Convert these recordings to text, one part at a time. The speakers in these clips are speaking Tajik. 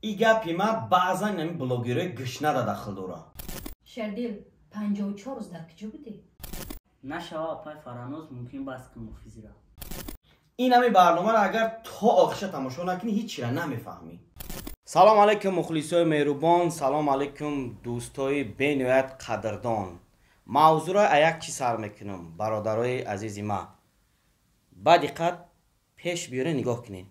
این گپی ما بعضا این بلوگرای گشنه را داخل داره. شردیل 54 روز در کجا بودی؟ نشوا اپای فرانوز ممکن باز که مفیزی را. این همه برنامه را اگر تا آخرش تماشا نکنی هیچی را نمیفهمی. سلام علیکم مخلصای مهربان، سلام علیکم دوستای بینویت قدردان. موضوع را یک چی سر میکنم برادرای عزیزی ما. با دقت پیش بیاره نگاه کنین.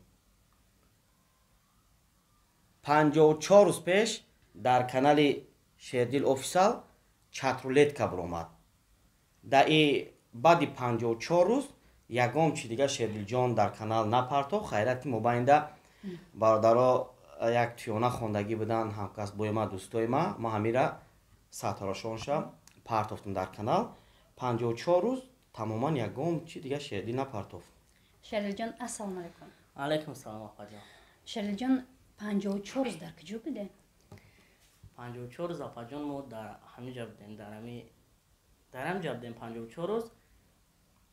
54 روز پیش در کانال شردیل افیسال چترولت کبر اومد. در این بعد 54 روز یکم چی دیگه شردیل جان در کانال نپرتو خیرتی مباینده برادرها یک تیونه خوندگی بودن همکاس بوی ما دوستای ما همیره ستارشانشا پرتافتم در کانال 54 روز تماما یکم چی دیگه شردیل نپرتافت. شردیل جان السلام علیکم. علیکم سلام آقا جان. شردیل جان 54 روز در کجا بوده؟ 54 روز آقا جان ما در همینجا بودیم، در همینجا بودیم 54 روز.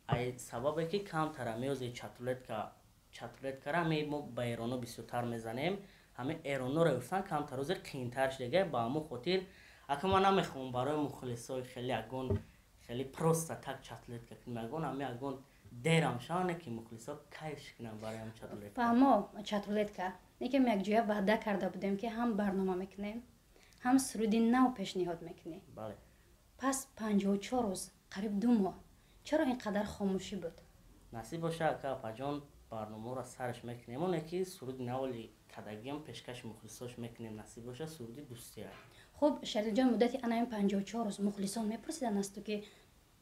ای سببه که کم تر میوز چتولت کرا ما با ایرانو بسیارتر میزنیم. همه ایرانو رو گفتن کم تر روز قینترش دیگه با همون خاطر اگه ما نمیخوام برای مخلصای خیلی اگون خیلی پروست تک چتولت کنیم اگون دیرم شانه که مخلصا کیش کنن برای هم چتولت. فهمو چتولت که نیکم یک جویا وعده کرده بودیم که هم برنامه میکنیم هم سرودی نو پیشنهاد میکنیم. بله. پس 54 روز قریب 2 ماه چرا اینقدر خاموشی بود؟ نصیب باشه که اپا جان برنامه را سرش میکنیم اون یکی سرود نولی کدگی هم پیشکش مخلصاش میکنیم. نصیب باشه سرودی دوستی های. خب شردیل جان مدتی انا این 54 روز مخلصان میپرسیدن است که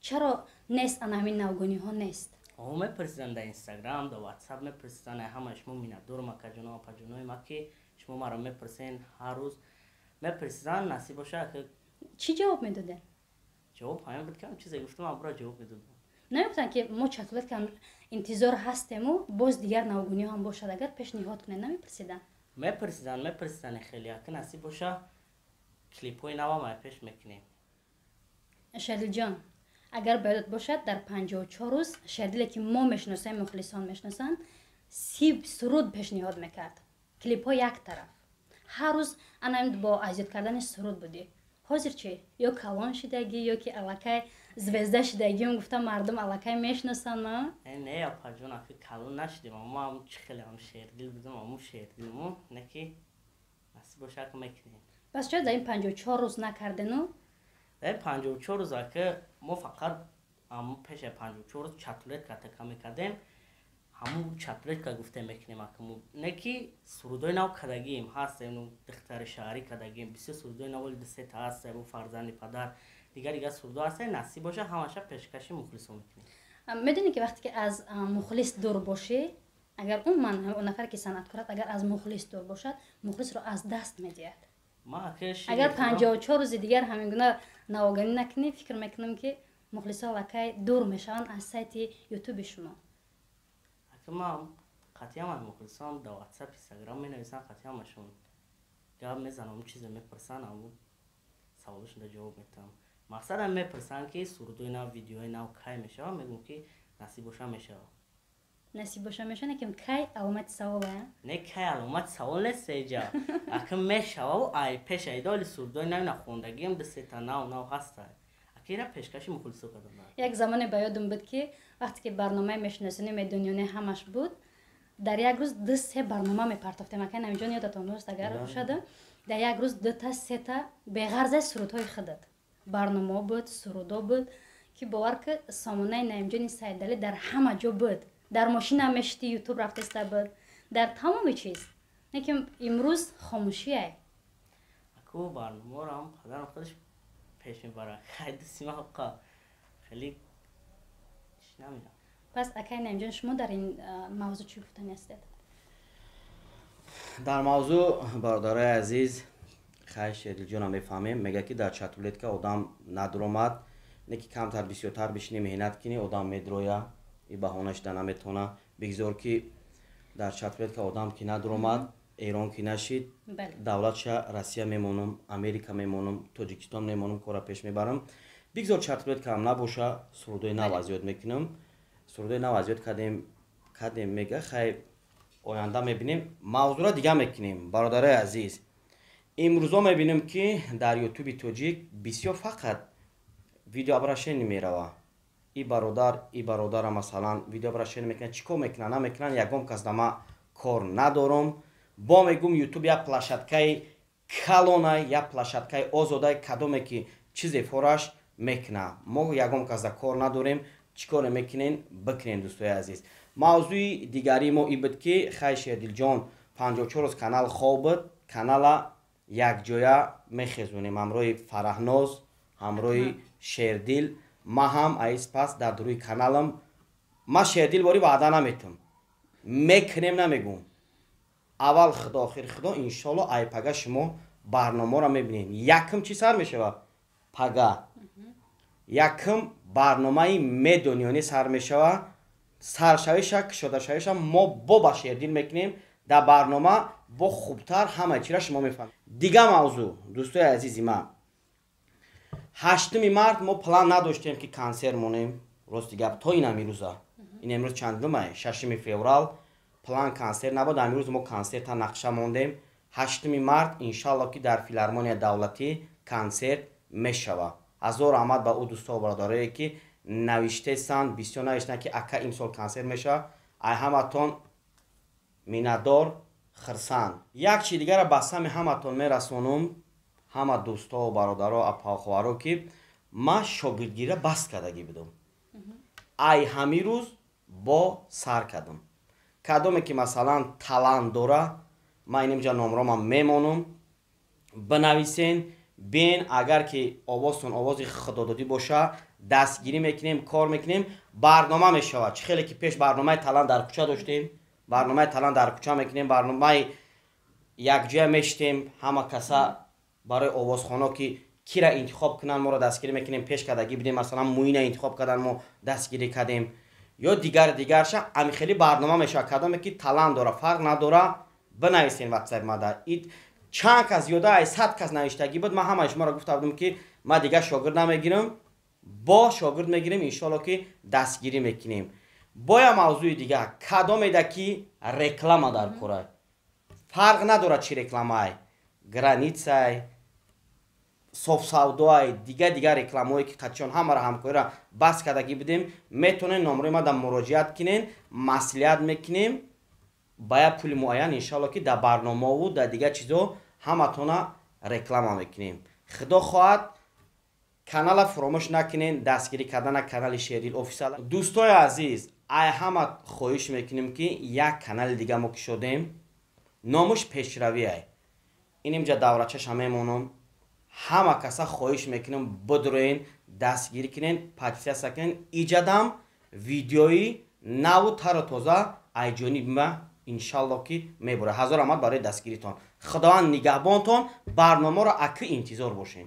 چرا نیست انا همین نوگونی ها نیست؟ او میپرسیدن در اینستاگرام در واتساپ میپرسیدن همه شما میندور ما که جناب اپا جنوی ما که شما مرا میپرسین هر روز میپرسیدن. نصیب باشه که چی جواب میدادن؟ جواب همین بود که هم چیزی گفتم ابرا جواب میدادم. نمیگفتن که ما چتولت کم انتظار هستیم و باز دیگر نوگونی هم باشد اگر پیشنهاد کنه نمیپرسیدن؟ میپرسیدن خیلی که نصیب باشه کلیپای نو ما پیش میکنیم. شردیل جان اگر باید باشد در 54 روز شردیلی که ما میشناسیم مخلصان میشناسن 30 سرود پیشنهاد میکرد. کلیپ ها یک طرف هر روز انا با اذیت کردن سرود بودی. حاضر چی؟ یا کلان شدگی یا که الکای زوزده شدگی هم گفتم مردم الکای میشناسن ما؟ نه اپا جان اخی کلان نشدیم اما هم خیلی هم شردیل بودم اما شردیلمون نکی نصیب باشه که میکنیم. پس چرا در این 54 روز نکردنو؟ در 54 روز که ما فقط همون پیش 54 روز چتولت که میکردیم همون چتولت که گفته میکنیم اکمو نکی سرودای نو کدگیم هستیم دختر شهری کدگیم بسیار سرودای نو دسته تا هستیم و فرزند پدر دیگر سرودای هستیم. نصیب باشه همشه پیشکشی مخلصو میکنیم. میدونی که وقتی که از مخلص دور باشه اگر اون نفر که صنعتکار اگر از مخلص دور باشد مخلص رو از دست میدهد. اگر 54 روز دیگر همین گونه نواگانی نکنی فکر میکنم که مخلصا لکای دور میشن از سایت یوتیوب شما. اگه ما قطعا از مخلصان در واتساپ اینستاگرام می نویسن قطعا همشون جواب میزنم اون چیز میپرسن اما سوالشون در جواب میتم. مقصد هم میپرسن که سرودوی نو ویدیوهای نو کی میشه میگم که نصیب باشه میشه. نصیب باشه میشه نه که کی علامت سواله؟ نه کی علامت سوال نیست اینجا. اگه میشه و ای پیش ایدال سرودوی نو نخوندگی هم دسته تا نو هسته. اگه پیشکشی مخلصو کردم. یک زمانی به یادم بود که وقتی که برنامه میشناسونیم دنیای همش بود در یک روز 2-3 برنامه میپرتافتیم. اگه نمیجون یادتون هست اگر باشد در یک روز 2-3 به غرض سرودهای خودت برنامه بود سرودا بود که باور که سامانه نمیجونی سیدلی در همه جا بود. در ماشین هم مشتی یوتیوب رفته بود در تمام چیز. لیکن امروز خاموشیه. اکو برنامه رو هم خدا خودش پیش میبره خیلی سیما حقا خیلی نمیدونم. پس اکای نمیجون شما در این موضوع چی گفتنی هستید؟ در موضوع برادرای عزیز خیلی شردیل جان هم میفهمیم میگه که در چتولت که آدم ندرومد نکی کمتر بسیارتر بشینی مهنت کنی آدم میدرویه ای بهانش در نمیتونه بگذار که در چتولت که آدم که ندرومد ایران که نشید دولت شه روسیه میمونم امریکا میمونم تاجیکستان میمونم کارا پیش میبرم بگذار چتولت که هم نباشه سرودای نو ازیاد میکنم سرودای نو ازیاد کردیم میگه خیلی оянда мебинем мавзура дига мекунем. Бародарои азиз, имрӯзо мебинем ки дар ютуби тоҷик бисёр фақат видеообрашение мерава. И бародара масалан видеообрашение мекунад, чӣ кор мекунад, намекунад, ягон кас да ма кор надорам. Бо мегум ютуб як площадкаи калонай, як площадкаи озодай, кадоме ки чизе фораш мекуна. Мо ягон кас да кор надорем. Чӣ коре мекунем бикунем дӯстои азиз. Мавзӯи дигари мо ин буд ки хай Шердилҷон 54 рӯз канал хоб буд. Канала якҷоя мехезонем ҳамроҳи Фараҳноз, ҳамроҳи Шердил. Ма ҳам аиз пас дар дуруи каналам ма Шердил бори ваъда наметам. Мекунем намегум. Аввал худо охир худо, иншолло ай пага шумо барномаро мебинем. Якм чӣ сар мешавад? Пага. Якм барномаи медунёнӣ сар мешавад. Саршавиша, кушодашавиша мо бо ба Шердил мекунем. Дар барнома бо хубтар ҳама чира шумо мефаҳмед. Дига мавзӯъ, дӯстои азизи ман. 8 март мо план надоштем ки консерт монем. Рости гап то ин амирӯза. Ин амирӯз чандумай? 6 феврал. План консерт набуд. Амирӯз мо консерта нақша мондем. 8 март иншалло ки дар филармония давлатӣ консерт мешавад. Ҳазор раҳмат ба ӯ дӯсту бародарое ки навиштесанд, бисёр навиштанд ки ака имсол консерт мешавад. Ай ҳаматон миннатдор, хирсанд. Як чиз дигара ба сами ҳаматон мерасонам, ҳама дӯсту бародаро, апаховаро ки ма шогирдгира бас кардагӣ будам. Ай ҳамин рӯз бо сар кардам. Кадоме ки масалан талант дора, ман инҷа номромам мемонам. Бинависен, бин агар ки овозтон овози худододӣ боша, дастгирӣ мекунем, кор мекунем, барнома мешавад. Чӣ хеле ки пеш барномаи талант дар кӯча доштем, барномаи талант дар кӯча мекунем, барномаи якҷоя мешитем, ҳама каса барои овозхоно ки кира интихоб кунанд, моро дастгирӣ мекунем, пеш кардагӣ бидем, масалан муина интихоб кардан, мо дастгирӣ кардем. Ё дигарша амихели барнома мешавад. Кадоме ки талант дора, фарқ надора, бинависен ватсап мада. Чанд кас зиёда ай 100 кас навиштагӣ буд. Ман ҳамаи шуморо гуфта будам ки ман дигар шогирд намегирам, бо шогирд мегирем, иншолло ки дастгирӣ мекунем. Боя мавзӯи дигар, кадомеда ки реклама дар корай. Фарқ надора чӣ рекламаи, границай, софсавдоай, дига рекламаое ки қачон ҳамаро ҳамкориро бас кардагӣ будем, метонен номрои ма дар муроҷиат кунен, маслиҳат мекунем. Бая пули муайян иншалло ки дар барномаву дар дига чизо ҳаматона реклама мекунем. Худо хоҳад, канала фуромӯш накунен дастгирӣ кардана канали Шердил офисал. Дӯстои азиз, ай ҳама хоҳиш мекунем ки як канали дига мо кушодем. Номуш пешравиай. Инҷа даврачаша мемонам. Ҳама каса хоҳиш мекунем бидроен, дастгирӣ кунен, подписатсия кунен. Иҷадам видеои наву тару тоза ай ҷониби ма иншалло ки мебурад. Ҳазор раҳмат барои дастгиритон. Худованд нигаҳбонтон. Барномаро аки интизор бошем.